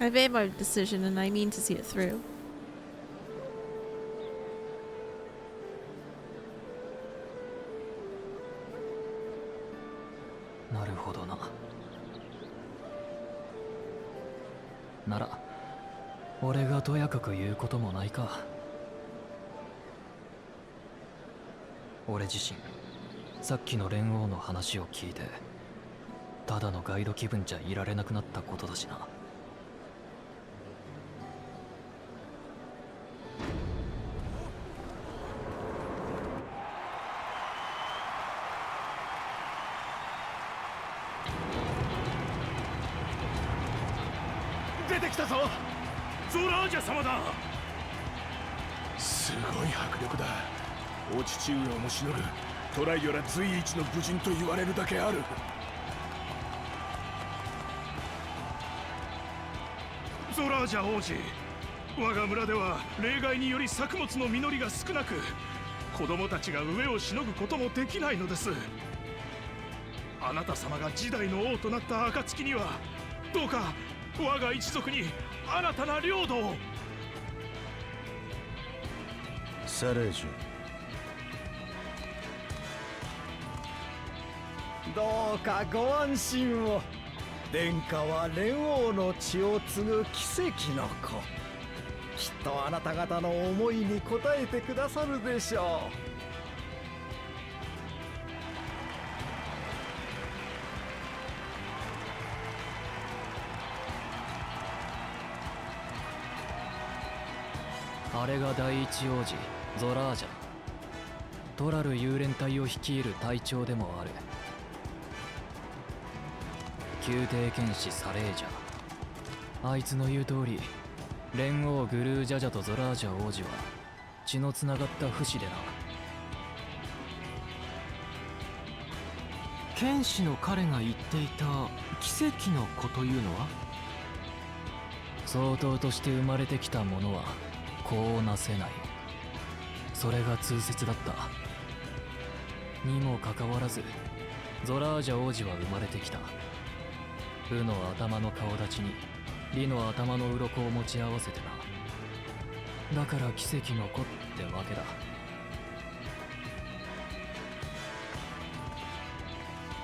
I made my decision and I mean to see it through. なるほどな。なら俺がとやかく言うこともないか。俺自身さっきの連王の話を聞いてただのガイド気分じゃいられなくなったことだしな。出てきたぞ、ゾラージャ様だ。すごい迫力だ。お父上をもしのぐトライオラ随一の武人と言われるだけある。ゾラージャ王子、我が村では例外により作物の実りが少なく、子供たちが飢えをしのぐこともできないのです。あなた様が時代の王となった暁にはどうか我が一族に新たな領土を。サレージュ、どうかご安心を。殿下は蓮王の血を継ぐ奇跡の子。きっとあなた方の思いに応えてくださるでしょう。あれが第一王子ゾラージャ、トラル幽連隊を率いる隊長でもある。宮廷剣士サレージャ、あいつの言う通り連王グルージャジャとゾラージャ王子は血のつながった不死でな。剣士の彼が言っていた奇跡の子というのは、相当として生まれてきた者はこうなせない、それが通説だった。にもかかわらずゾラージャ王子は生まれてきた。ウの頭の顔立ちにリの頭の鱗を持ち合わせてな。だから奇跡の子ってわけだ。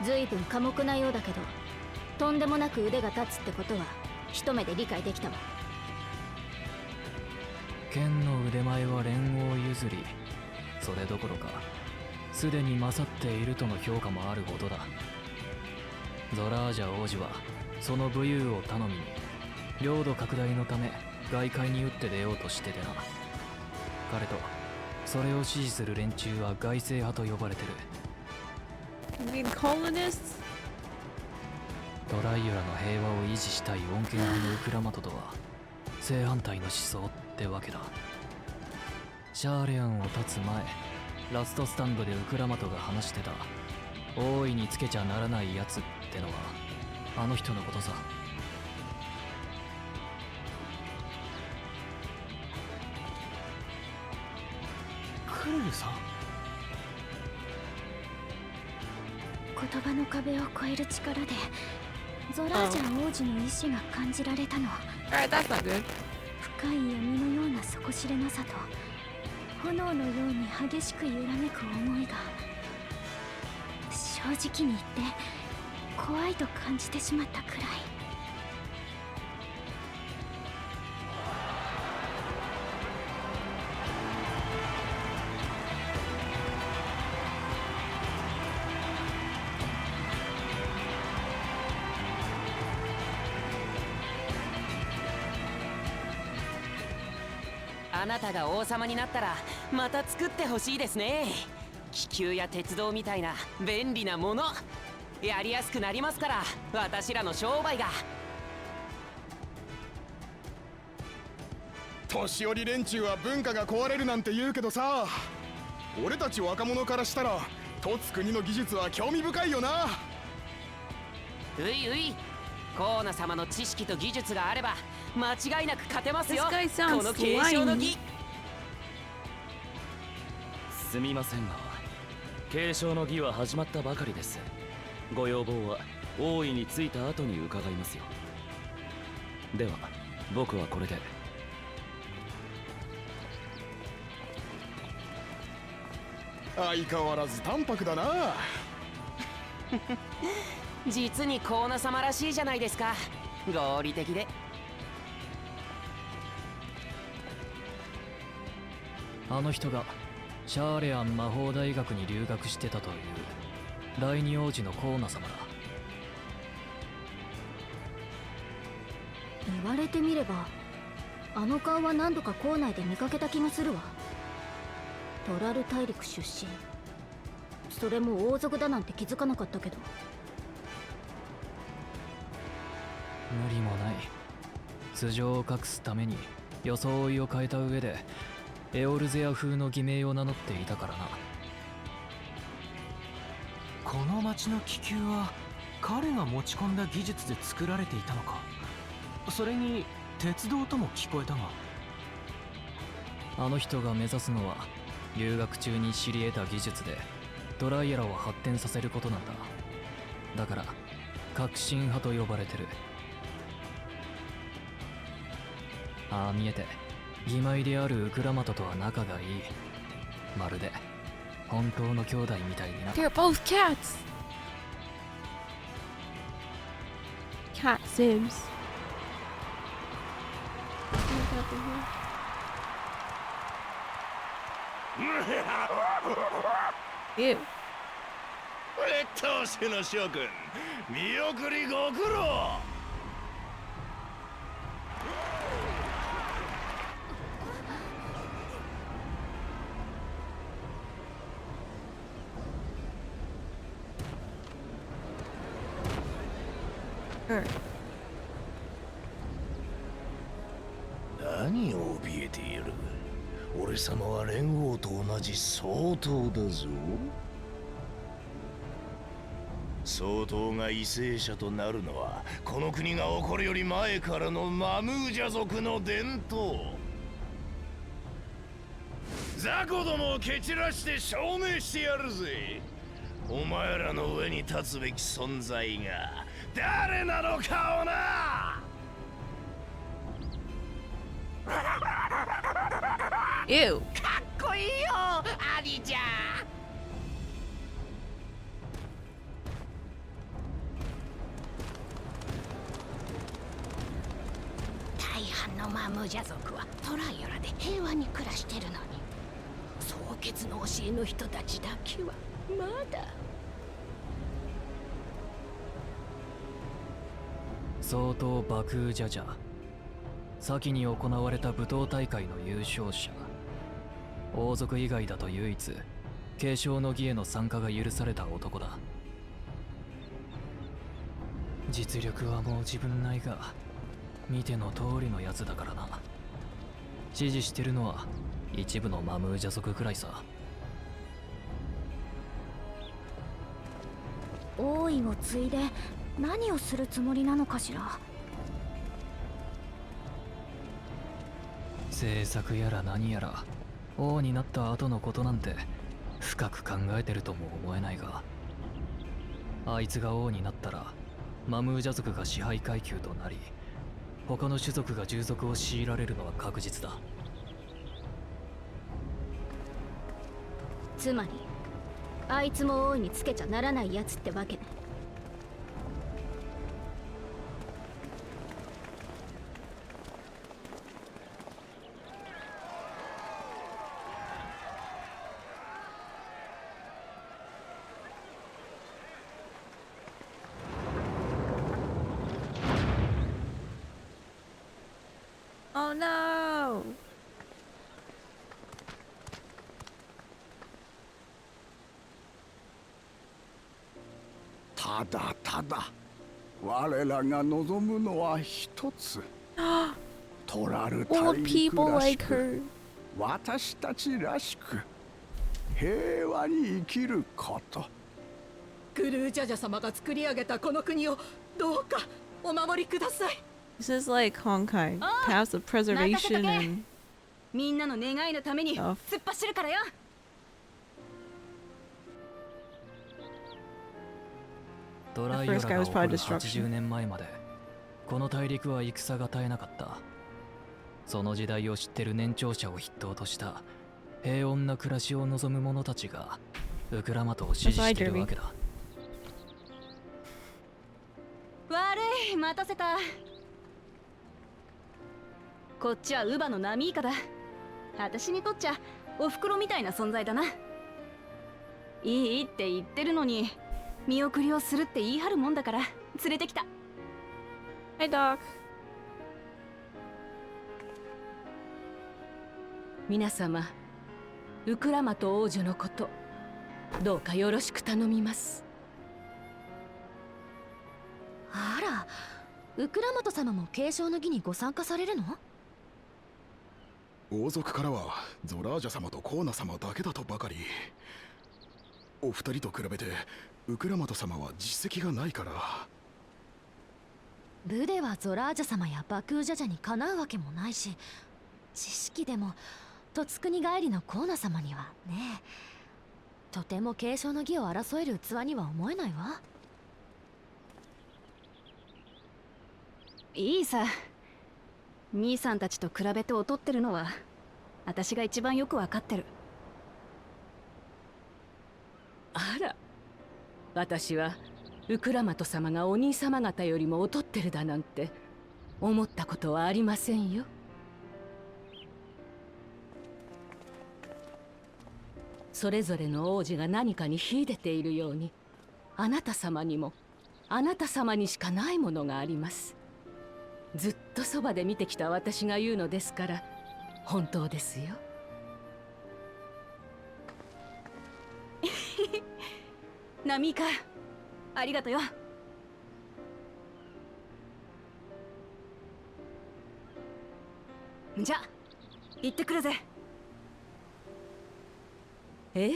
ずいぶん寡黙なようだけど、とんでもなく腕が立つってことは一目で理解できたわ。剣の腕前は連王譲り、それどころかすでに勝っているとの評価もあるほどだ。ゾラージャ王子はその武勇を頼みに領土拡大のため外界に打って出ようとしててな。彼とそれを支持する連中は外政派と呼ばれてる。You mean colonists? トライオラの平和を維持したい穏健派のウクラマトとは正反対の思想ってわけだ。シャーレアンを立つ前、ラストスタンドでウクラマトが話してた大いにつけちゃならないやつってのはあの人のことさ。クルルさん、言葉の壁を越える力でゾラージャ王子の意志が感じられたの。 Alright, that's not good. 深い闇のような底知れなさと炎のように激しく揺らめく思いが、正直に言って怖いと感じてしまったくらい。あなたが王様になったらまた作ってほしいですね。気球や鉄道みたいな便利なものやりやすくなりますから、私らの商売が。年寄り連中は文化が壊れるなんて言うけどさ、俺たち若者からしたら凸国の技術は興味深いよな。ういうい、コーナ様の知識と技術があれば間違いなく勝てますよ。 This guy sounds この継承の儀。すみませんが継承の儀は始まったばかりです。ご要望は王位に着いた後に伺いますよ。では僕はこれで。相変わらず淡白だな。実にコーナ様らしいじゃないですか。合理的で。あの人がシャーレアン魔法大学に留学してたという第二王子のコーナ様だ。言われてみればあの顔は何度か校内で見かけた気がするわ。トラル大陸出身、それも王族だなんて気づかなかったけど。無理もない。素性を隠すために装いを変えた上でエオルゼア風の偽名を名乗っていたからな。この町の気球は彼が持ち込んだ技術で作られていたのか。それに鉄道とも聞こえたが。あの人が目指すのは留学中に知り得た技術でトライアラを発展させることなんだ。だから革新派と呼ばれてる。ああ見えて義妹であるウクラマトとは仲がいい。まるで本当の兄弟みたいにな。 They're both cats! Cat Sims. Ew. 劣等生の諸君、見送りご苦労。何を怯えている。俺様は連王と同じ総統だぞ。総統が為政者となるのはこの国が起こるより前からのマムージャ族の伝統。雑魚どもを蹴散らして証明してやるぜ。お前らの上に立つべき存在が誰なのかをな。Ew. かっこいいよアディちゃん。大半のマムージャ族はトライアラで平和に暮らしてるのに、蒼潔の教えの人たちだけはまだ。相当バクージャジャ、先に行われた舞踏大会の優勝者。王族以外だと唯一継承の儀への参加が許された男だ。実力はもう自分ないが見ての通りのやつだからな。支持してるのは一部のマムージャ族くらいさ。王位を継いで何をするつもりなのかしら。政策やら何やら王になった後のことなんて深く考えてるとも思えないが、あいつが王になったらマムージャ族が支配階級となり他の種族が従属を強いられるのは確実だ。つまりあいつも王位につけちゃならないやつってわけね。Oh no! ただただ我らが望むのは一つ。トラル大 Old 陸 people らし like く her. 私たちらしく平和に生きること。グルージャジャ様が作り上げたこの国をどうかお守りください。 This is like Honkai. Paths of preservation and みんなの願いのために stuff. 突っ走るからよ。トライアラが起こる80年前までこの大陸は戦が絶えなかった。その時代を知ってる年長者を筆頭とした平穏な暮らしを望む者たちがウクラマトを支持しているわけだ。悪い、待たせた。こっちはウバのナミイカだ。私にとっちゃおふくろみたいな存在だな。いいって言ってるのに見送りをするって言い張るもんだから連れてきた。Hi, Doc. 皆様、ウクラマト王女のことどうかよろしく頼みます。あら、ウクラマト様も継承の儀にご参加されるの？王族からはゾラージャ様とコーナ様だけだとばかり。お二人と比べてウクラマト様は実績がないから。部ではゾラージャ様やバクージャジャにかなうわけもないし、知識でも嫁国帰りのコーナ様にはね、とても継承の儀を争える器には思えないわ。いいさ、兄さんたちと比べて劣ってるのは私が一番よくわかってる。あら、私はウクラマト様がお兄様方よりも劣ってるだなんて思ったことはありませんよ。それぞれの王子が何かに秀でているように、あなた様にもあなた様にしかないものがあります。ずっとそばで見てきた私が言うのですから本当ですよ。ナミイカ、ありがとよ。じゃ、行ってくるぜ。ええ、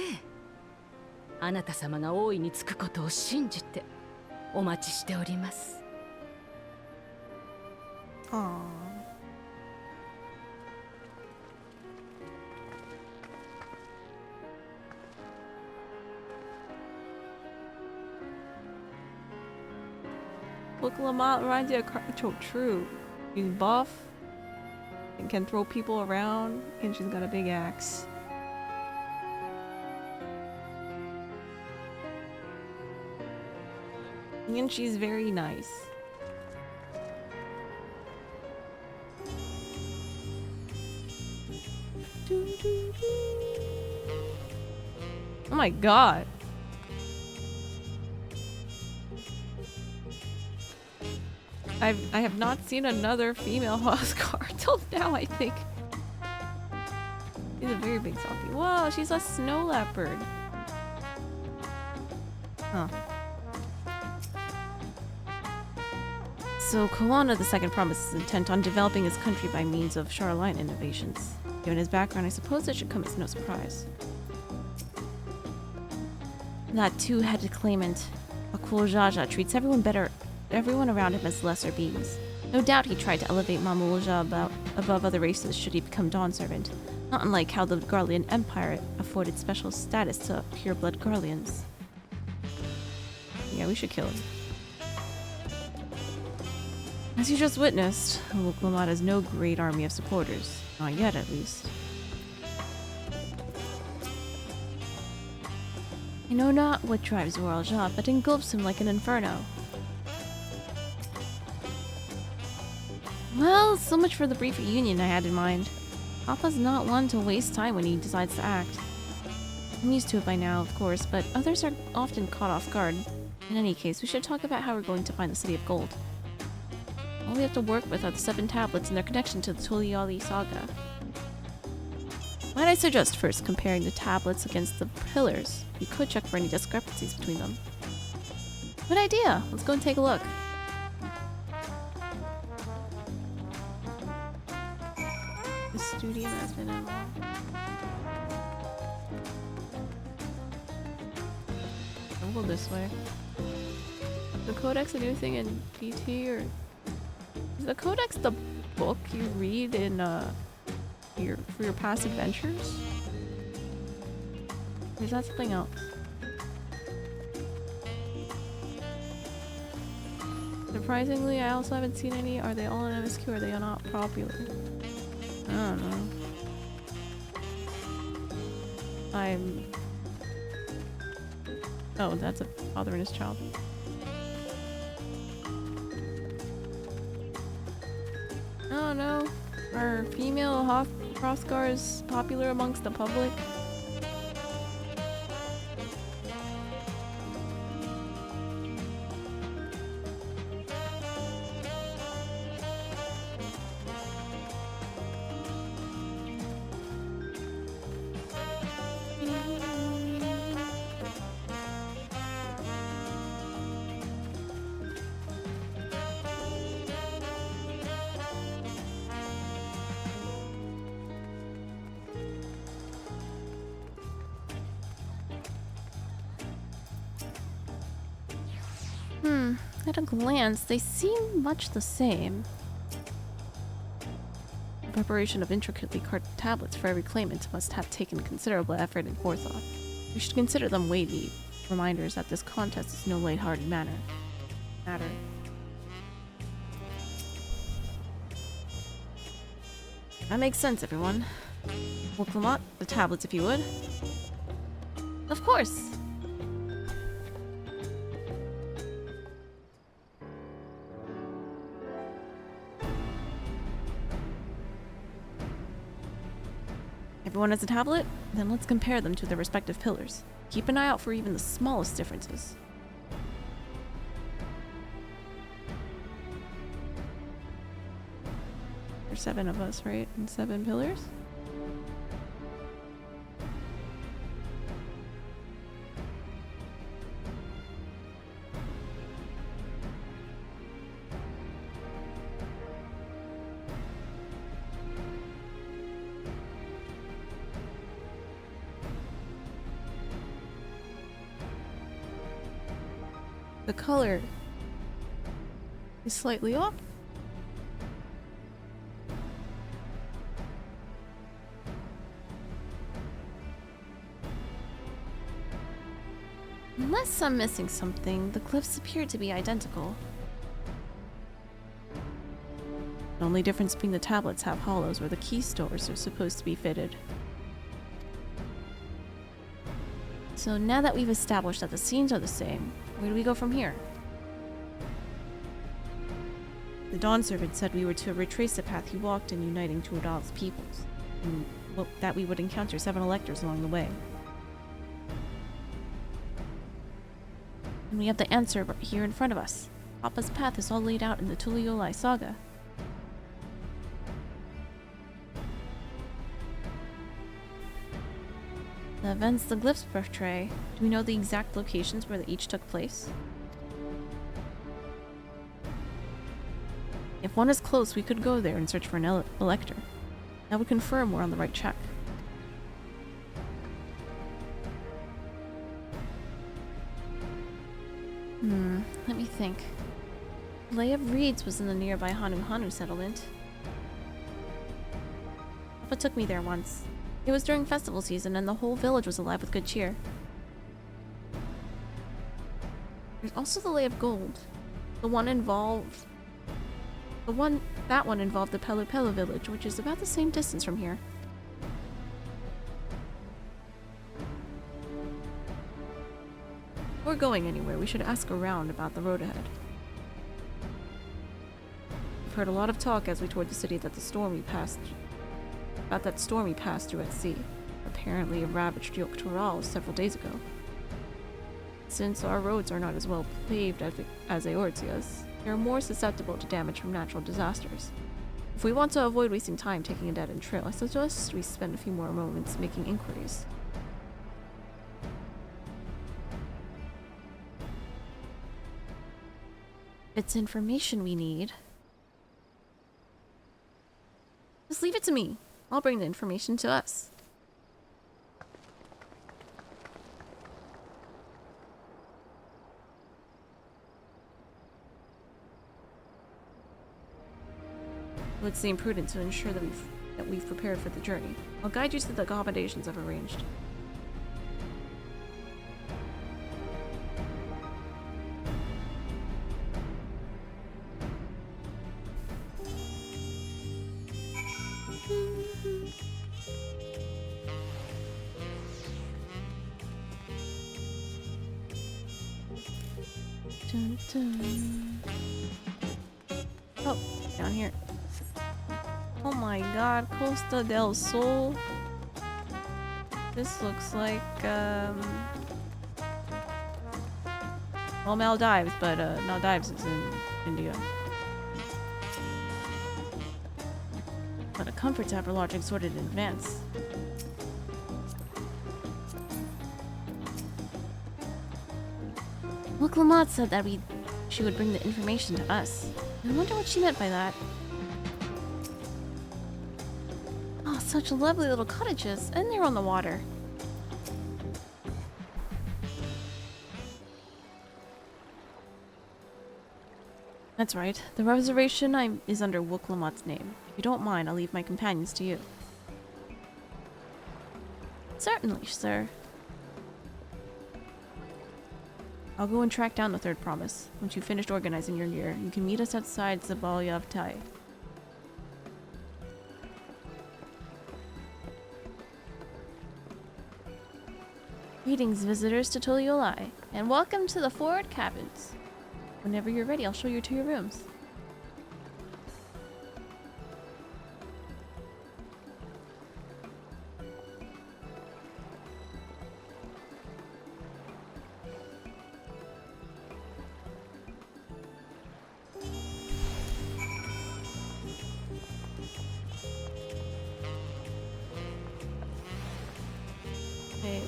あなた様が王位につくことを信じてお待ちしております。Aww. Look, Lamont reminds you of true. She's buff and can throw people around, and she's got a big axe. And she's very nice. Oh my god. I have not seen another female Huskar till now, I think. She's a very big softie. Whoa, she's a snow leopard. Huh. So Koana II promises intent on developing his country by means of shoreline innovations. Given his background, I suppose it should come as no surprise. That two-headed claimant, Akul Jaja, treats everyone around him as lesser beings. No doubt he tried to elevate Mamulja above other races should he become Dawn Servant, not unlike how the Garlean Empire afforded special status to pure-blood Garleans. Yeah, we should kill him. As you just witnessed, Lamont has no great army of supporters. Not yet, at least. I know not what drives Royal Jab, but engulfs him like an inferno. Well, so much for the brief reunion I had in mind. Papa's not one to waste time when he decides to act. I'm used to it by now, of course, but others are often caught off guard. In any case, we should talk about how we're going to find the City of Gold. All we have to work with are the 7 tablets and their connection to the Tuliali saga. Might I suggest first comparing the tablets against the pillars? You could check for any discrepancies between them. Good idea! Let's go and take a look. The studio has been unlocked. I'll go this way. The Codex a new thing in DT, or is the Codex the book you read in for your past adventures? Or is that something else? Surprisingly, I also haven't seen any. Are they all in MSQ or are they not popular? I don't know. Oh, that's a father and his child. Oh no. Are female Hrothgars popular amongst the public? At a glance, they seem much the same. The preparation of intricately carved tablets for every claimant must have taken considerable effort and forethought. We should consider them weighty reminders that this contest is no light-hearted matter. That makes sense, everyone. Well, Clement, the tablets, if you would. Of course! Everyone has a tablet? Then let's compare them to their respective pillars. Keep an eye out for even the smallest differences. There's 7 of us, right? And 7 pillars? The color is slightly off. Unless I'm missing something, the glyphs appear to be identical. The only difference between the tablets have hollows where the key stores are supposed to be fitted. So now that we've established that the scenes are the same, where do we go from here? The Dawn Servant said we were to retrace the path he walked in uniting Tuathal's peoples, and that we would encounter 7 electors along the way. And we have the answer right here in front of us. Papa's path is all laid out in the Tuliolai saga. The events the glyphs portray, do we know the exact locations where they each took place? If one is close, we could go there and search for an elector. That would confirm we're on the right track. Let me think. Lay of Reeds was in the nearby Hanu settlement. Papa took me there once. It was during festival season and the whole village was alive with good cheer. There's also the Lay of Gold. That one involved the Pelu Pelu village, which is about the same distance from here. If we're going anywhere, we should ask around about the road ahead. I've heard a lot of talk as we toured the city that that storm we passed through at sea. Apparently it ravaged Yogg-Toral several days ago. Since our roads are not as well paved as Eorzea's, they are more susceptible to damage from natural disasters. If we want to avoid wasting time taking a dead-end trail, I suggest we spend a few more moments making inquiries. If it's information we need, just leave it to me. I'll bring the information to us. It would seem prudent to ensure that we've prepared for the journey. I'll guide you to the accommodations I've arranged. Dun, dun. Oh, down here. Oh my god, Costa del Sol. This looks like, well, Maldives, but, Maldives is in India. But a comfort tab for lodging sorted in advance. Well, Clamat said that she would bring the information to us. I wonder what she meant by that. Oh, such lovely little cottages, and they're on the water. That's right. The reservation is under Woklamat's name. If you don't mind, I'll leave my companions to you. Certainly, sir. I'll go and track down the third promise. Once you've finished organizing your gear, you can meet us outside Zabalyavtai. Greetings, visitors to Tuliolai, and welcome to the Forward Cabins. Whenever you're ready, I'll show you to your rooms. Okay.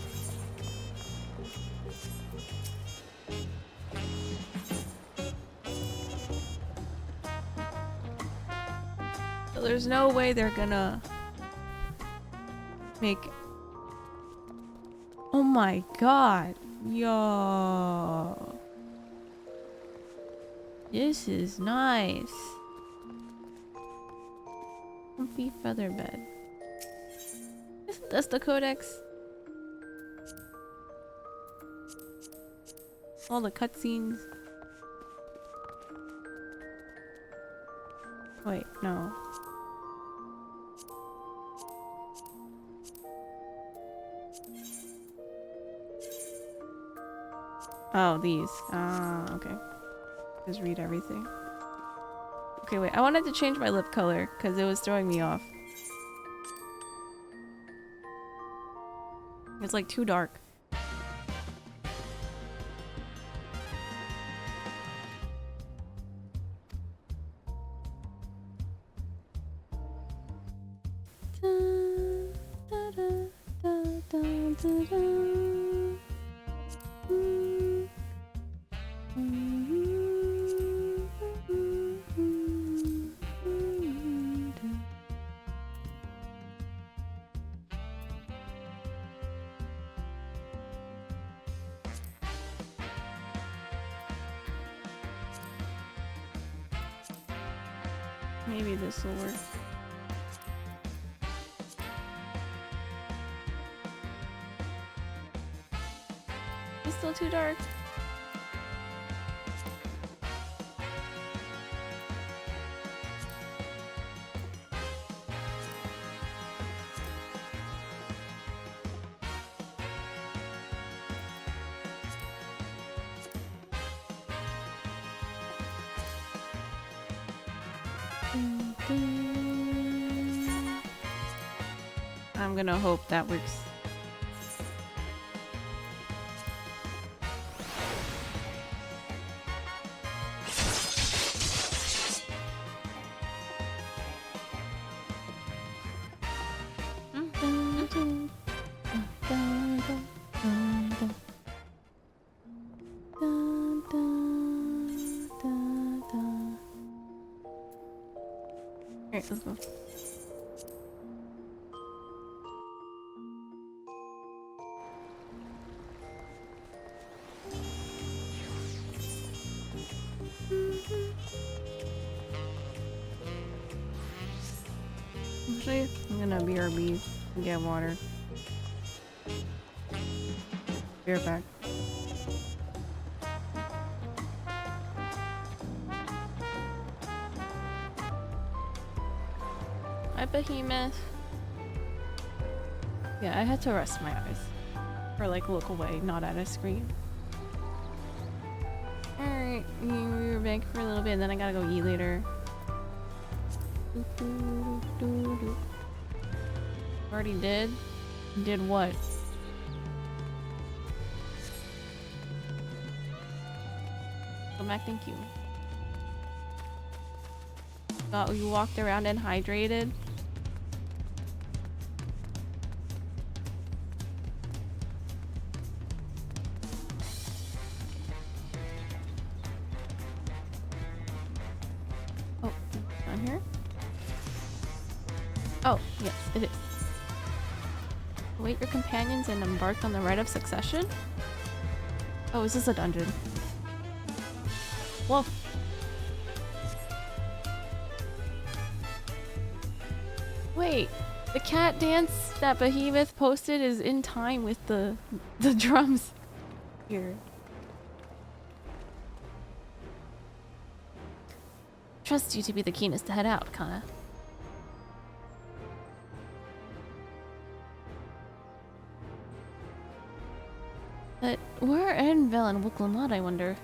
There's no way they're gonna make... Oh my god. Yo. This is nice. Comfy feather bed. Isn't this the codex? All the cutscenes. Wait, no. Oh, these. Ah, okay. Just read everything. Okay, wait. I wanted to change my lip color because it was throwing me off. It's like too dark. Maybe this will work. It's still too dark. I'm gonna hope that works. Alright, let's go. Actually, I'm gonna BRB and get water. Be right back. Hi, Behemoth. Yeah, I had to rest my eyes. Or like look away, not at a screen. Alright. we were back for a little bit, and then I gotta go eat later. Already did? Did what? Come back, thank you. You walked around and hydrated? Oh, down here? Oh, yes, it is. Await your companions and embark on the rite of succession? Oh, is this a dungeon? Whoa. Wait, the cat dance that Behemoth posted is in time with the drums here. Trust you to be the keenest to head out, Kana. But where are Erenvel and Wuklamad, I wonder?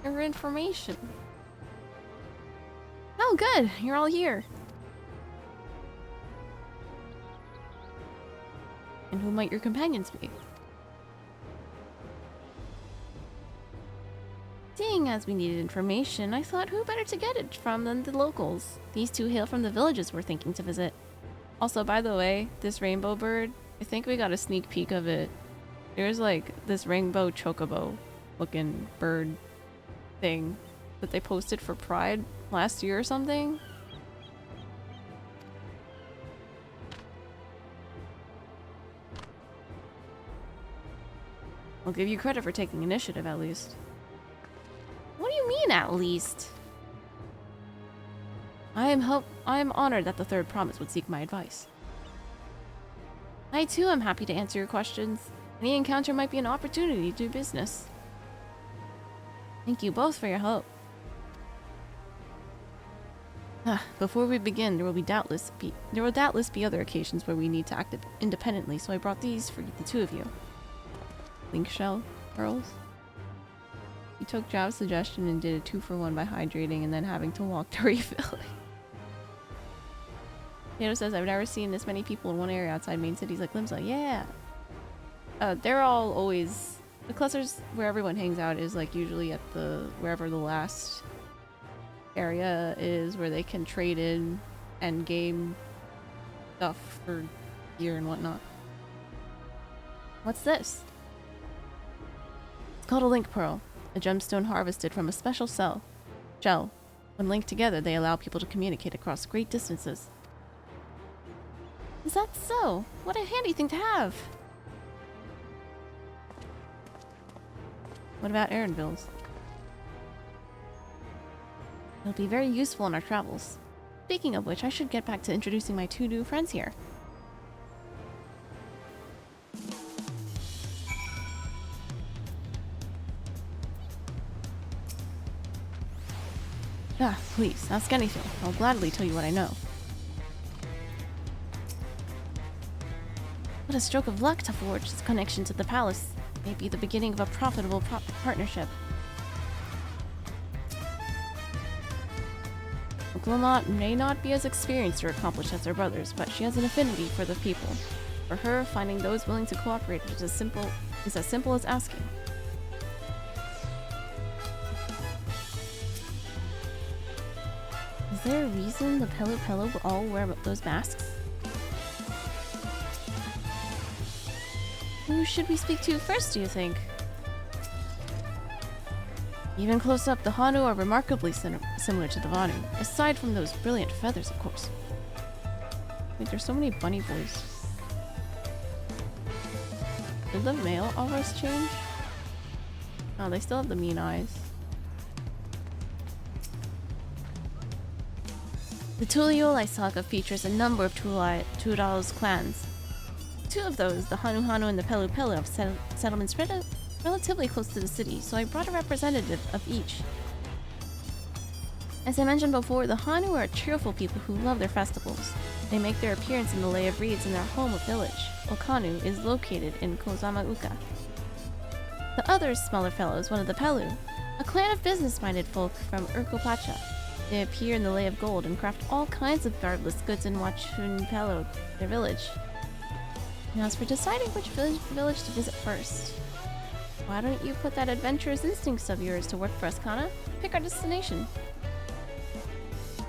Your information. Oh, good. You're all here. And who might your companions be? Seeing as we needed information, I thought who better to get it from than the locals. These two hail from the villages we're thinking to visit. Also, by the way, this rainbow bird, I think we got a sneak peek of it. There's like this rainbow chocobo looking bird thing that they posted for Pride last year or something. I'll give you credit for taking initiative at least. What do you mean at least? I am honored that the Third Promise would seek my advice. I too am happy to answer your questions. Any encounter might be an opportunity to do business. Thank you both for your help. Before we begin, there will doubtless be other occasions where we need to act independently, so I brought these for the two of you. Link shell pearls. He took Jav's suggestion and did a 2-for-1 by hydrating and then having to walk to refill. Nato says, I've never seen this many people in one area outside main cities like Limsa. Yeah! They're all always... The clusters where everyone hangs out is like usually at wherever the last area is where they can trade in and game stuff for gear and whatnot. What's this? It's called a link pearl, a gemstone harvested from a special shell. When linked together, they allow people to communicate across great distances. Is that so? What a handy thing to have! What about Erenvil's? It'll be very useful in our travels. Speaking of which, I should get back to introducing my two new friends here. Please, ask anything. I'll gladly tell you what I know. What a stroke of luck to forge this connection to the palace. May be the beginning of a profitable partnership. Wilmot may not be as experienced or accomplished as her brothers, but she has an affinity for the people. For her, finding those willing to cooperate is as simple as asking. Is there a reason the Pelu will all wear those masks? Who should we speak to first, do you think? Even close up, the Hanu are remarkably similar to the Vanu, aside from those brilliant feathers, of course. Wait, there's so many bunny boys. Did the male auras change? Oh, they still have the mean eyes. The Tuliolai saga features a number of Tualao's clans. Two of those, the Hanu and the Pelu have settlements relatively close to the city, so I brought a representative of each. As I mentioned before, the Hanu are cheerful people who love their festivals. They make their appearance in the Lay of Reeds in their home village. Okanu is located in Kozama Uka. The other smaller fellow is one of the Pelu, a clan of business-minded folk from Urkopacha. They appear in the Lay of Gold and craft all kinds of barbless goods in Wachun Pelo, their village. Now as for deciding which village to visit first, why don't you put that adventurous instincts of yours to work for us, Kana? Pick our destination.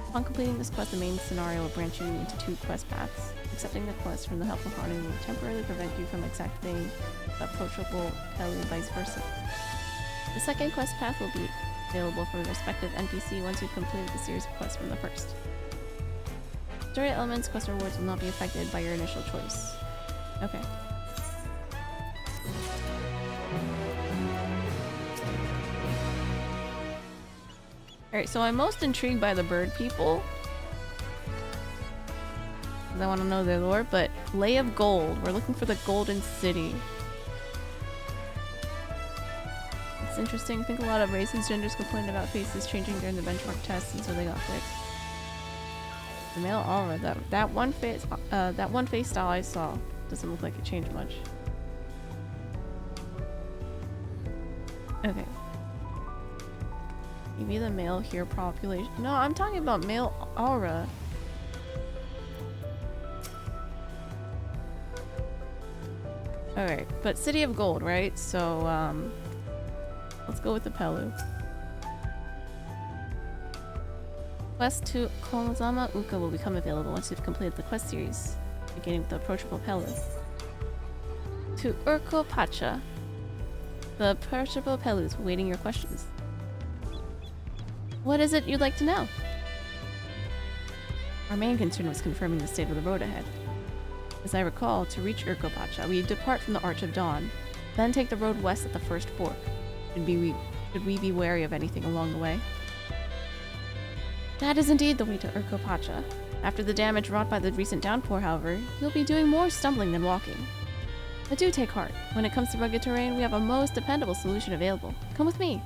Upon completing this quest, the main scenario will branch you into 2 quest paths. Accepting the quest from the helpful party will temporarily prevent you from exacting the approachable Pelu, vice versa. The second quest path will be available for the respective NPC once you've completed the series of quests from the first. Story elements, quest rewards will not be affected by your initial choice. Okay. Alright, so I'm most intrigued by the bird people. I want to know their lore, but Lay of Gold. We're looking for the Golden City. It's interesting. I think a lot of races, genders complained about faces changing during the benchmark tests, and so they got fixed. The male aura, that one face style I saw doesn't look like it changed much. Okay. Maybe the male here population. No, I'm talking about male aura. Alright, but City of Gold, right? So, let's go with the Pelu. Quest to Konozama Uka will become available once you've completed the quest series, beginning with the approachable Pelu. To Urkopacha. The approachable Pelus awaiting your questions. What is it you'd like to know? Our main concern was confirming the state of the road ahead. As I recall, to reach Urkopacha, we depart from the Arch of Dawn, then take the road west at the first fork. Should we be wary of anything along the way? That is indeed the way to Urkopacha. After the damage wrought by the recent downpour, however, you'll be doing more stumbling than walking. But do take heart. When it comes to rugged terrain, we have a most dependable solution available. Come with me.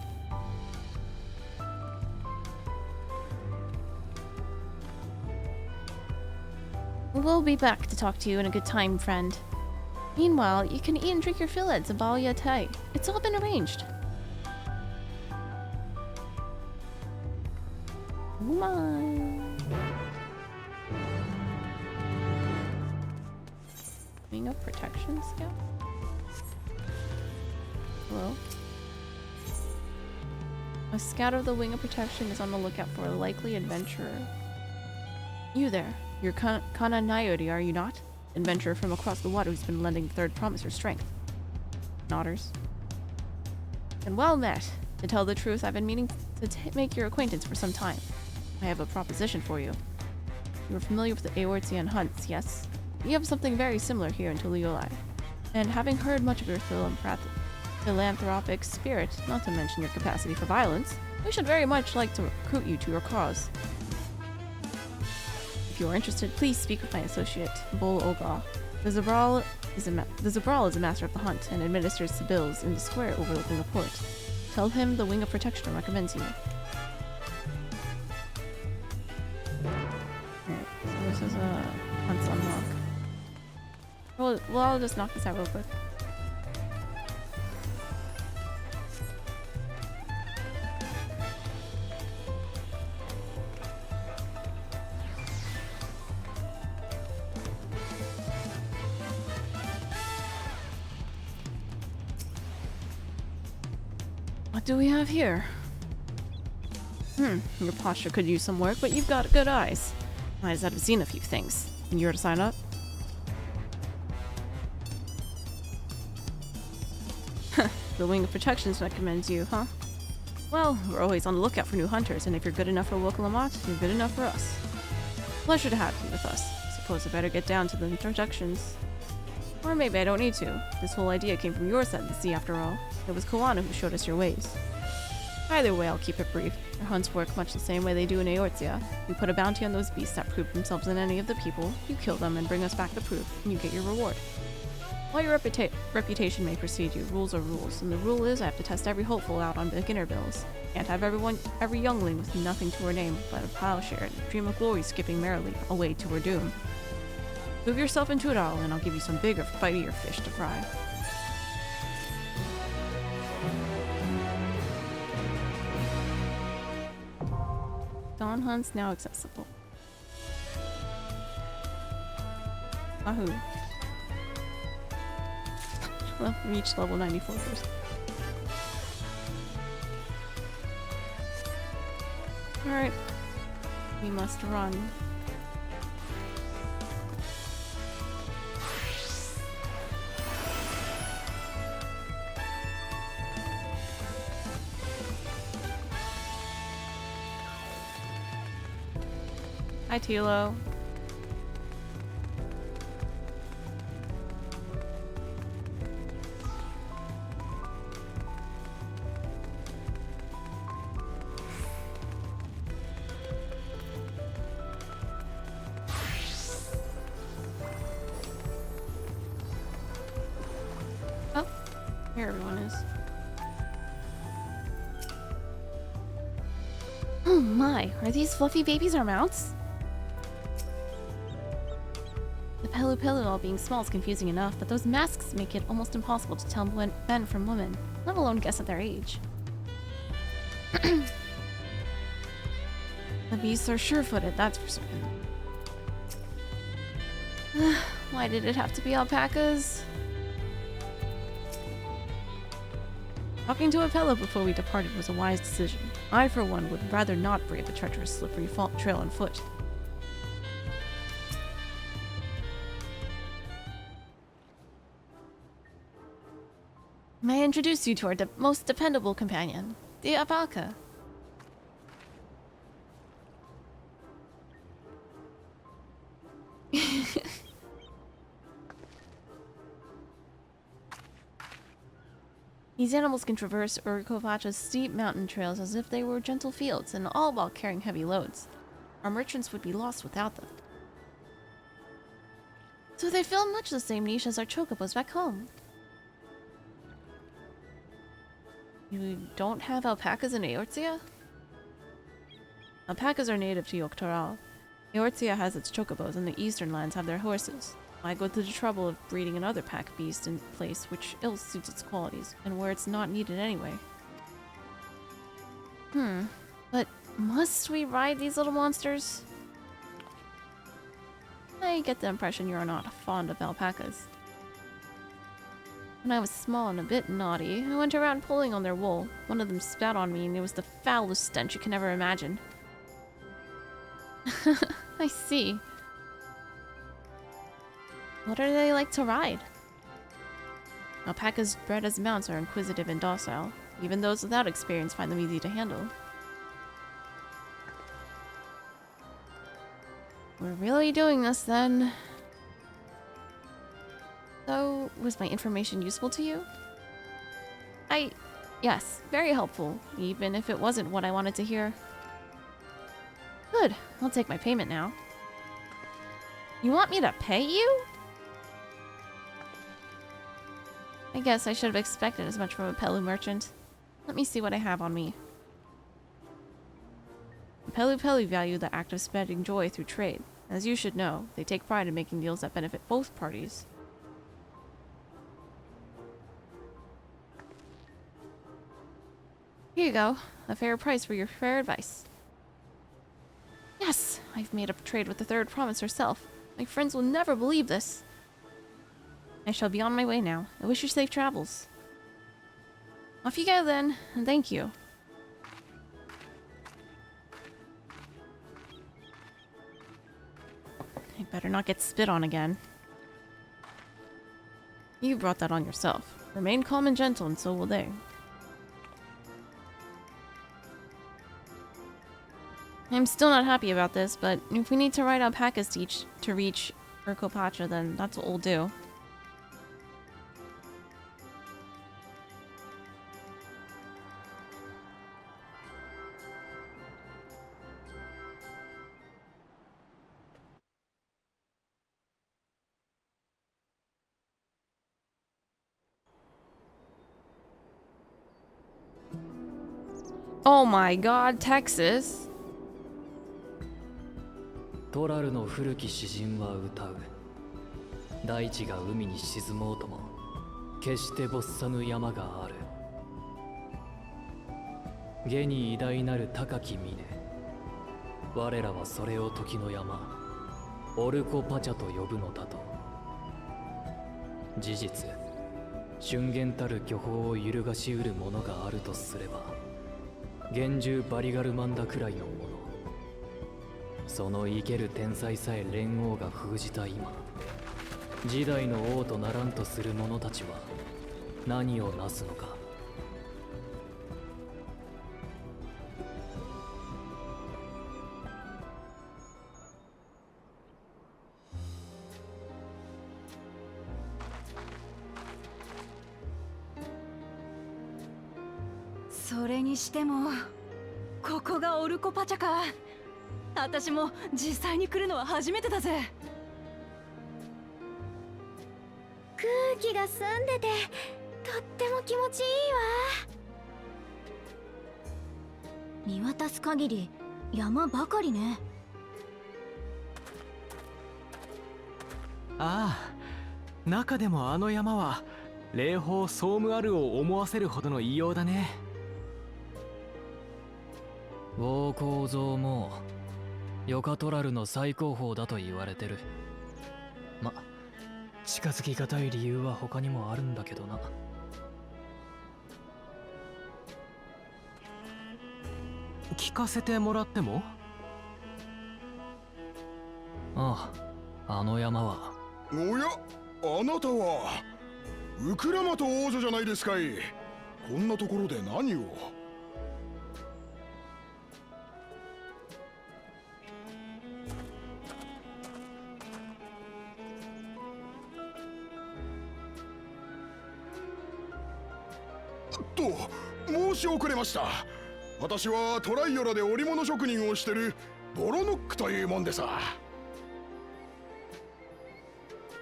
We'll be back to talk to you in a good time, friend. Meanwhile, you can eat and drink your fill at Zabalia Tai. It's all been arranged. Come on. Wing of Protection Scout? Hello? A scout of the Wing of Protection is on the lookout for a likely adventurer. You there. You're Kana Nayori, are you not? Adventurer from across the water who's been lending the Third Promise her strength. Nodders. And well met. To tell the truth, I've been meaning to make your acquaintance for some time. I have a proposition for you. You are familiar with the Eorzean hunts, yes? We have something very similar here in Tuliolai. And having heard much of your philanthropic spirit, not to mention your capacity for violence, we should very much like to recruit you to your cause. If you are interested, please speak with my associate, Bol Oga. The Zabral is a master of the hunt and administers the bills in the square overlooking the port. Tell him the Wing of Protection recommends you. Alright, so this is a hunt's unlock. Well, I'll just knock this out real quick. What do we have here? Your posture could use some work, but you've got good eyes. Might as well have seen a few things. And you're to sign up? The Wing of Protection recommends you, huh? Well, we're always on the lookout for new hunters, and if you're good enough for Wokolamot, you're good enough for us. Pleasure to have you with us. Suppose I better get down to the introductions. Or maybe I don't need to. This whole idea came from your side of the sea, after all. It was Koana who showed us your ways. Either way, I'll keep it brief. Our hunts work much the same way they do in Eorzea. We put a bounty on those beasts that prove themselves in any of the people, you kill them and bring us back the proof, and you get your reward. While your reputation may precede you, rules are rules, and the rule is I have to test every hopeful out on beginner bills. Can't have every youngling with nothing to her name but a plowshare and a dream of glory skipping merrily away to her doom. Move yourself into it all, and I'll give you some bigger, fightier fish to fry. Dawn Hunt's now accessible. Wahoo. Well, reach level 94 first. Alright. We must run. Hi, Tilo. Oh, here everyone is. Oh my, are these fluffy babies our mounts? The Pelu all being small is confusing enough, but those masks make it almost impossible to tell men from women, let alone guess at their age. The beasts are sure-footed, that's for certain. Why did it have to be alpacas? Talking to a fellow before we departed was a wise decision. I, for one, would rather not brave a treacherous, slippery trail on foot. May I introduce you to our most dependable companion, the alpaca. These animals can traverse Urkovacha's steep mountain trails as if they were gentle fields, and all while carrying heavy loads. Our merchants would be lost without them. So they fill much the same niche as our chocobos back home. You don't have alpacas in Eorzea? Alpacas are native to Yoktoral. Eorzea has its chocobos, and the eastern lands have their horses. Why go through the trouble of breeding another pack beast in a place which ill suits its qualities, and where it's not needed anyway? But must we ride these little monsters? I get the impression you're not fond of alpacas. When I was small and a bit naughty, I went around pulling on their wool. One of them spat on me, and it was the foulest stench you can ever imagine. I see. What are they like to ride? Alpacas bred as mounts are inquisitive and docile. Even those without experience find them easy to handle. We're really doing this then. So, was my information useful to you? Yes, very helpful, even if it wasn't what I wanted to hear. Good, I'll take my payment now. You want me to pay you? I guess I should have expected as much from a Pelu merchant. Let me see what I have on me. Pelu value the act of spreading joy through trade. As you should know, they take pride in making deals that benefit both parties. Here you go. A fair price for your fair advice. Yes! I've made a trade with the third province herself. My friends will never believe this. I shall be on my way now. I wish you safe travels. Off you go then, and thank you. I better not get spit on again. You brought that on yourself. Remain calm and gentle, and so will they. I'm still not happy about this, but if we need to ride alpacas to reach Urkopacha, then that's what we'll do. Oh my god, Texas. トラルの古き詩人は歌う。大地が海に沈もうとも決して没さぬ山がある。下に偉大なる高き峰。我らはそれを時の山オルコパチャと呼ぶのだと。事実瞬間たる巨峰を揺るがしうるものがあるとすれば幻獣バリガルマンダくらいのもの。その生ける天才さえ連王が封じた今、時代の王とならんとする者たちは何をなすのか。それにしてもここがオルコパチャか。私も実際に来るのは初めてだぜ。空気が澄んでてとっても気持ちいいわ。見渡す限り山ばかりね。ああ、中でもあの山は霊峰ソームアルを思わせるほどの異様だね。王構造もヨカトラルの最高峰だと言われてる。ま、近づきがたい理由は他にもあるんだけどな。聞かせてもらっても？ああ、あの山は。おや、あなたはウクラマト王女じゃないですかい。こんなところで何を。申し遅れました。私はトライオラで織物職人をしてるボロノックというもんでさ。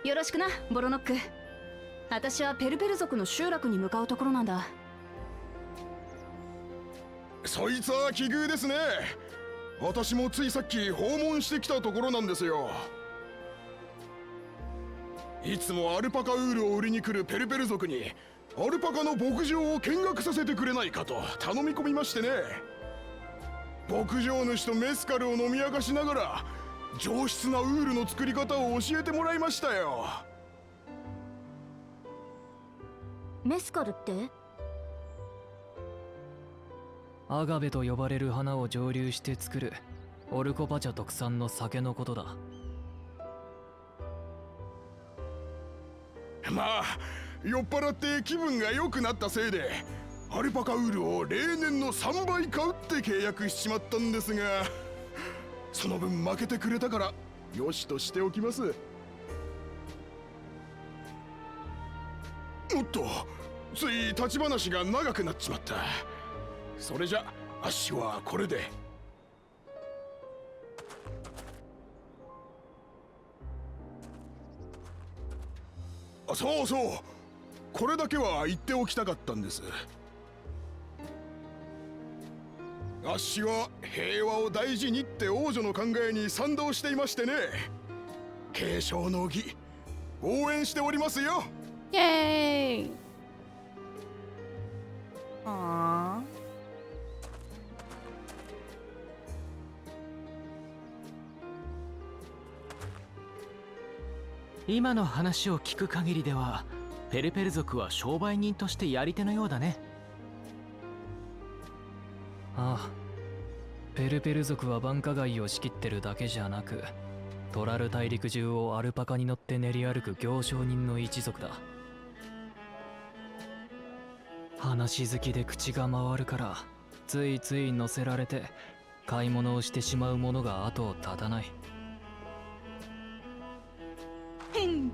よろしくなボロノック。私はペルペル族の集落に向かうところなんだ。そいつは奇遇ですね。私もついさっき訪問してきたところなんですよ。いつもアルパカウールを売りに来るペルペル族にアルパカの牧場を見学させてくれないかと頼み込みましてね。牧場主とメスカルを飲み明かしながら上質なウールの作り方を教えてもらいましたよ。メスカルって？アガベと呼ばれる花を蒸留して作るオルコパチャ特産の酒のことだ。まあ酔っ払って気分が良くなったせいでアルパカウールを例年の3倍買うって契約しちまったんですが、その分負けてくれたからよしとしておきます。おっと、つい立ち話が長くなっちまった。それじゃあっしはこれで。そうそう、これだけは言っておきたかったんです。あっしは平和を大事にって王女の考えに賛同していましてね。継承の儀応援しておりますよ。イエーイ。あー。今の話を聞く限りではペルペル族は商売人としてやり手のようだね。ああ、ペルペル族は繁華街を仕切ってるだけじゃなくトラル大陸中をアルパカに乗って練り歩く行商人の一族だ。話好きで口が回るからついつい乗せられて買い物をしてしまうものが後を絶たない。へん、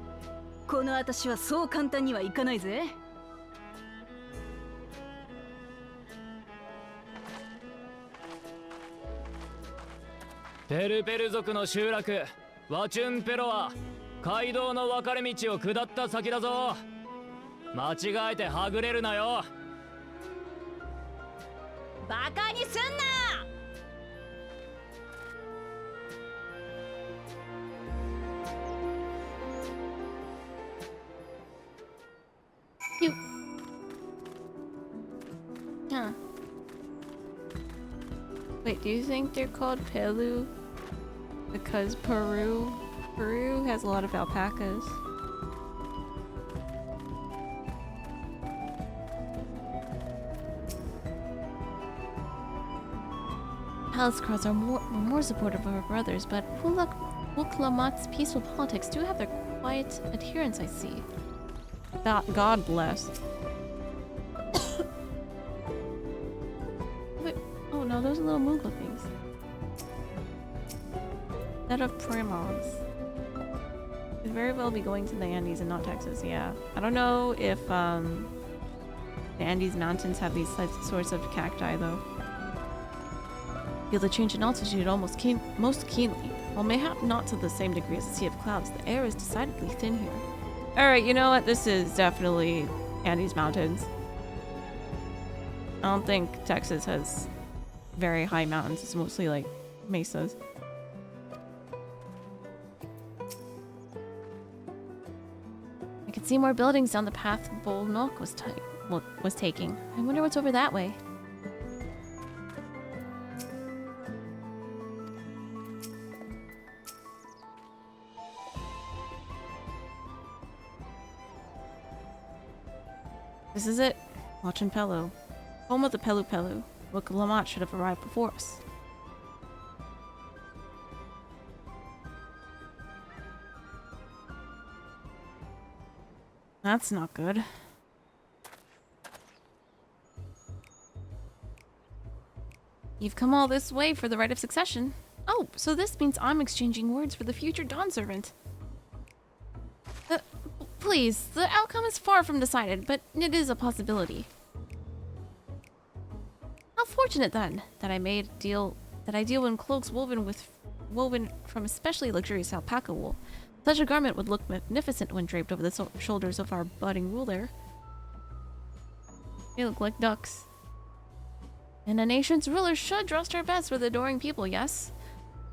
この私はそう簡単にはいかないぜ。ペルペル族の集落ワチュンペロは街道の分かれ道を下った先だぞ。間違えてはぐれるなよ。バカにすんな。うん。Wait, do you think they're called Pelu because Peru has a lot of alpacas? Palace Crows are more supportive of our brothers, but Wuklamat's peaceful politics do have their quiet adherents, I see. God bless. Wait, oh no, those are little Moogla things. Set of primos. Could very well be going to the Andes and not Texas, yeah. I don't know if the Andes Mountains have these sorts of cacti though. Feel the change in altitude most keenly. While mayhap not to the same degree as a sea of clouds, the air is decidedly thin here. Alright, you know what? This is definitely Andes Mountains. I don't think Texas has very high mountains. It's mostly like mesas. I could see more buildings down the path Bolnok was taking. I wonder what's over that way. This is it. Lachin Pelu. Home of the Pelu Pelu. Wuklamat should have arrived before us. That's not good. You've come all this way for the right of succession. Oh, so this means I'm exchanging words for the future Dawn Servant. Please, the outcome is far from decided, but it is a possibility. How fortunate then that I deal in cloaks woven from especially luxurious alpaca wool. Such a garment would look magnificent when draped over the shoulders of our budding ruler. They look like ducks. And a nation's ruler should dress her best with adoring people, yes?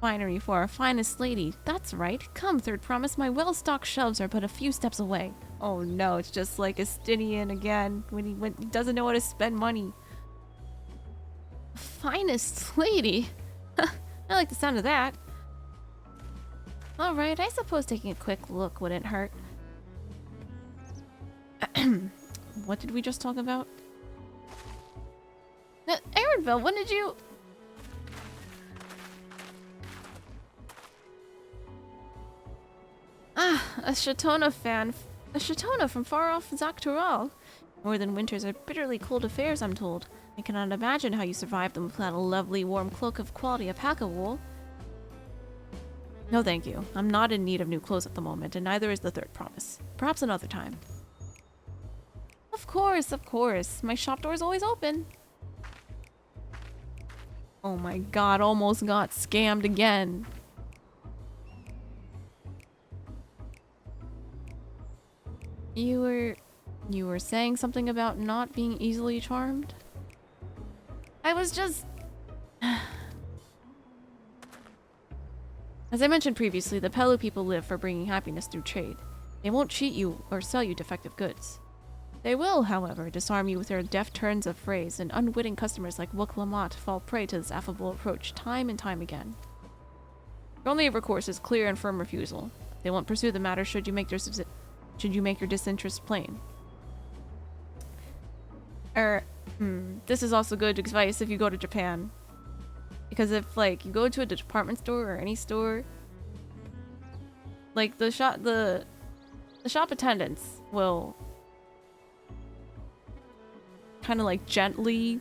Finery for our finest lady. That's right. Come, third promise, my well-stocked shelves are but a few steps away. Oh no, it's just like Estinian again, when he doesn't know how to spend money. Finest lady? I like the sound of that. Alright, I suppose taking a quick look wouldn't hurt. What did we just talk about? Aaronville, when did you... Ah, a Shatona fan. A Shatona from far off Zaktural. Northern winters are bitterly cold affairs, I'm told. I cannot imagine how you survive them without a lovely warm cloak of quality alpaca wool. No thank you. I'm not in need of new clothes at the moment, and neither is the third promise. Perhaps another time. Of course, of course. My shop door is always open. Oh my god, almost got scammed again. You were saying something about not being easily charmed? I was just... As I mentioned previously, the Pelu people live for bringing happiness through trade. They won't cheat you or sell you defective goods. They will, however, disarm you with their deft turns of phrase, and unwitting customers like Wuklamat fall prey to this affable approach time and time again. Your only recourse is clear and firm refusal. They won't pursue the matter should you make your disinterest plain. This is also good advice if you go to Japan. Because if, like, you go to a department store or any store, like, the shop attendants will kind of, like, gently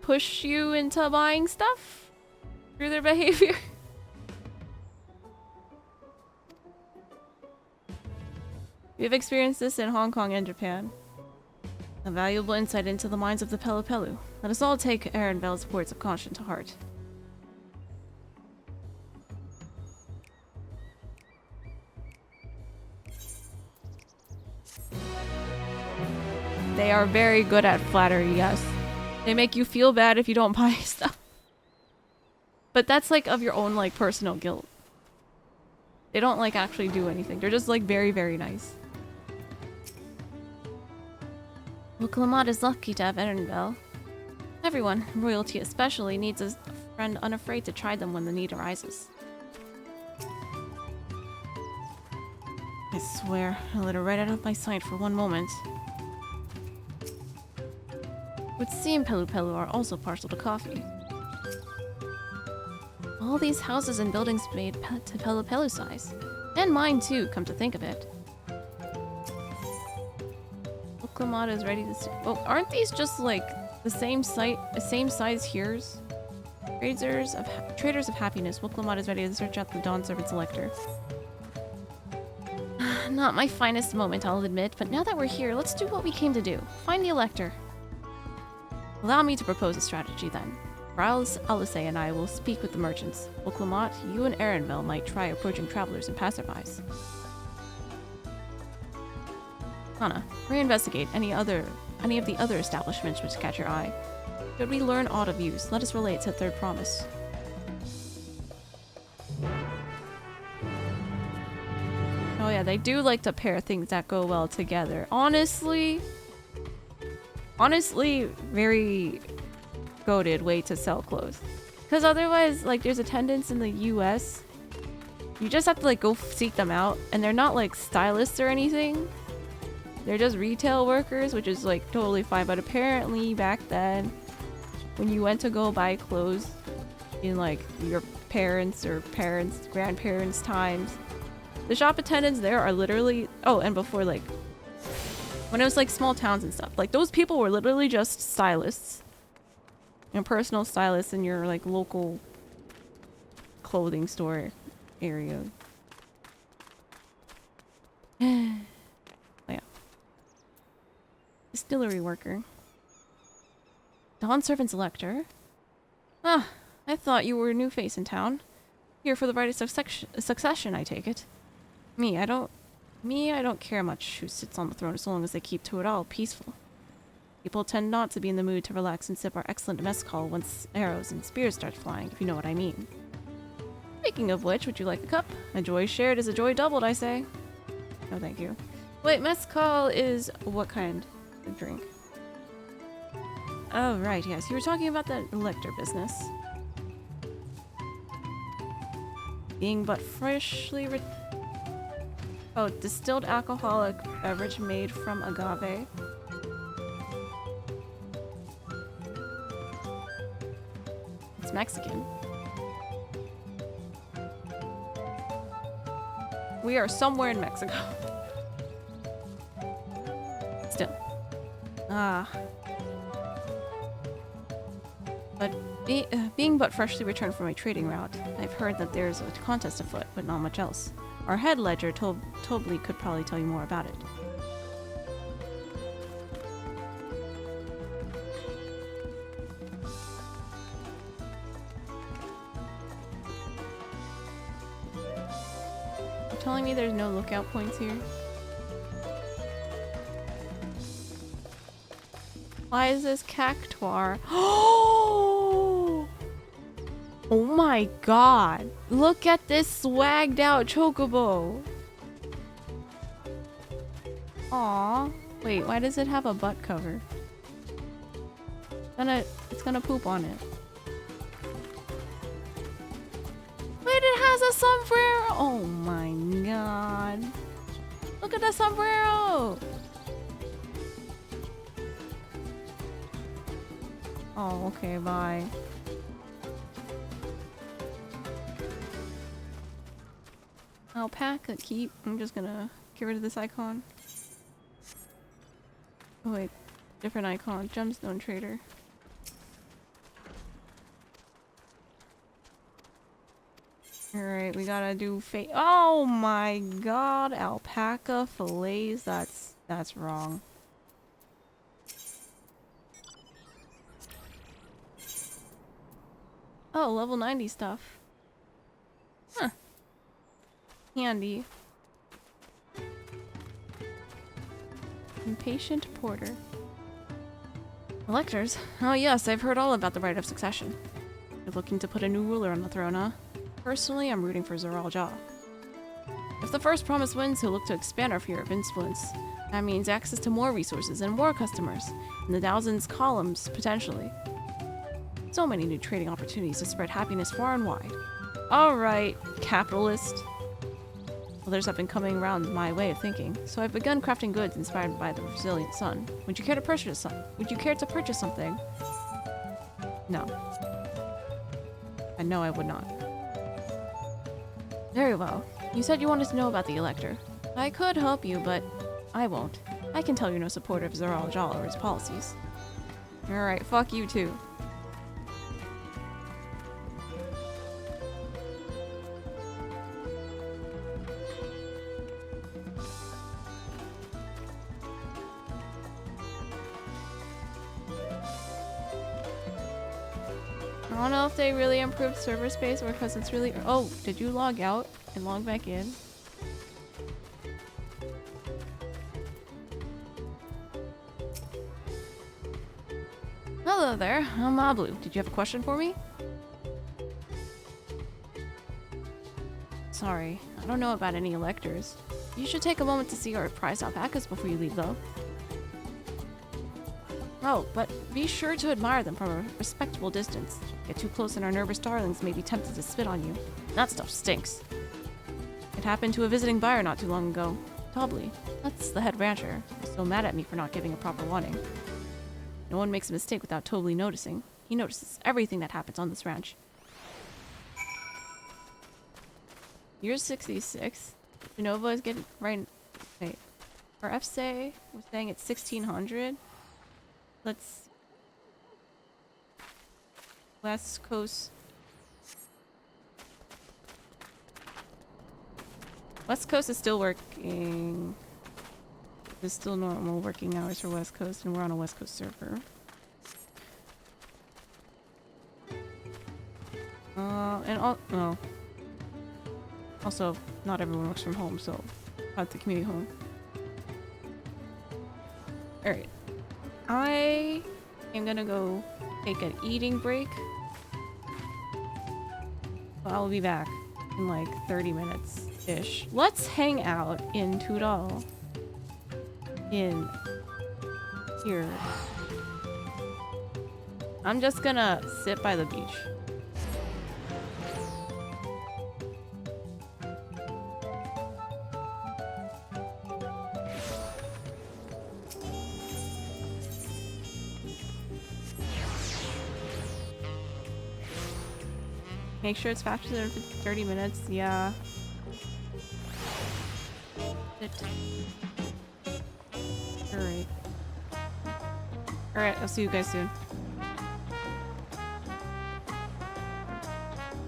push you into buying stuff through their behavior. We've experienced this in Hong Kong and Japan. A valuable insight into the minds of the Pelu Pelu. Let us all take Aaronville's words of caution to heart. They are very good at flattery, yes. They make you feel bad if you don't buy stuff. But that's like of your own like personal guilt. They don't like actually do anything. They're just like very, very nice. Wuklamat is lucky to have Aaronville. Everyone, royalty especially, needs a friend unafraid to try them when the need arises. I swear, I let her right out of my sight for one moment. It would seem Pelu Pelu are also partial to coffee. All these houses and buildings made to Pelu Pelu size. And mine too, come to think of it. Oklahoma is ready to... Oh, aren't these just like the same size here's? Traders of happiness. Oklahoma is ready to search out the Dawn Servant Selector. Not my finest moment, I'll admit, but now that we're here, let's do what we came to do. Find the Elector. Allow me to propose a strategy then. Alice and I will speak with the merchants. Oklahoma, you and Erenville might try approaching travelers and passerbys. Hana, reinvestigate any of the other establishments which catch your eye. Should we learn aught of use, let us relay it to Third Promise. Oh yeah, they do like to pair things that go well together. Honestly, very goated way to sell clothes. Because otherwise, like, there's attendants in the US. You just have to, like, go seek them out. And they're not, like, stylists or anything. They're just retail workers, which is, like, totally fine. But apparently, back then, when you went to go buy clothes in, like, your parents' or grandparents' times, the shop attendants there are literally... Oh, and before, like... When it was, like, small towns and stuff. Like, those people were literally just stylists. You know, personal stylists in your, like, local clothing store area. Oh, yeah. Distillery worker. Dawn Servant Selector? Ah, I thought you were a new face in town. Here for the right of succession, I take it. I don't care much who sits on the throne as long as they keep to it all peaceful. People tend not to be in the mood to relax and sip our excellent mezcal once arrows and spears start flying, if you know what I mean. Speaking of which, would you like a cup? A joy shared is a joy doubled, I say. No, thank you. Wait, mezcal is what kind of drink? Oh, right, yes. You were talking about that Elector business. Being but freshly... Oh, distilled alcoholic beverage made from agave. It's Mexican. We are somewhere in Mexico. Still. But being but freshly returned from a trading route, I've heard that there's a contest afoot, but not much else. Our head ledger, Tobley, could probably tell you more about it. You're telling me there's no lookout points here? Why is this cactuar? Oh my god! Look at this swagged out chocobo! Aww. Wait, why does it have a butt cover? It's gonna poop on it. Wait, it has a sombrero! Oh my god. Look at the sombrero! Oh, okay, bye. Alpaca keep. I'm just gonna get rid of this icon. Oh wait, different icon. Gemstone trader. Alright, we gotta do oh my god, alpaca fillets. That's wrong. Oh, level 90 stuff. Huh. Handy. Impatient porter. Electors? Oh yes, I've heard all about the right of succession. You're looking to put a new ruler on the throne, huh? Personally, I'm rooting for Zoral Jaw. If the first promise wins, he'll look to expand our sphere of influence. That means access to more resources and more customers, in the thousands columns, potentially. So many new trading opportunities to spread happiness far and wide. Alright, capitalist. Others have been coming around my way of thinking, so I've begun crafting goods inspired by the resilient sun. Would you care to purchase something? No. I know I would not. Very well. You said you wanted to know about the Elector. I could help you, but I won't. I can tell you're no supporter of Zoral Jal or his policies. Alright, fuck you too. I don't know if they really improved server space or because it's really— oh, did you log out and log back in? Hello there, I'm Mablu. Did you have a question for me? Sorry, I don't know about any electors. You should take a moment to see our prized alpacas before you leave though. Oh, but be sure to admire them from a respectable distance. Get too close and our nervous darlings may be tempted to spit on you. That stuff stinks. It happened to a visiting buyer not too long ago. Tobley, that's the head rancher, was so mad at me for not giving a proper warning. No one makes a mistake without Tobley noticing. He notices everything that happens on this ranch. You're 66. Genova is getting right. Wait, our FSA was saying it's 1600. Let's West Coast. West Coast is still working. There's still normal working hours for West Coast, and we're on a West Coast server. Oh. Also, not everyone works from home, so at the community home. Alright. I am gonna go take an eating break. I'll be back in like 30 minutes-ish. Let's hang out in Tudal. In here. I'm just gonna sit by the beach. Make sure it's faster than 30 minutes. Yeah. Alright. Alright, I'll see you guys soon.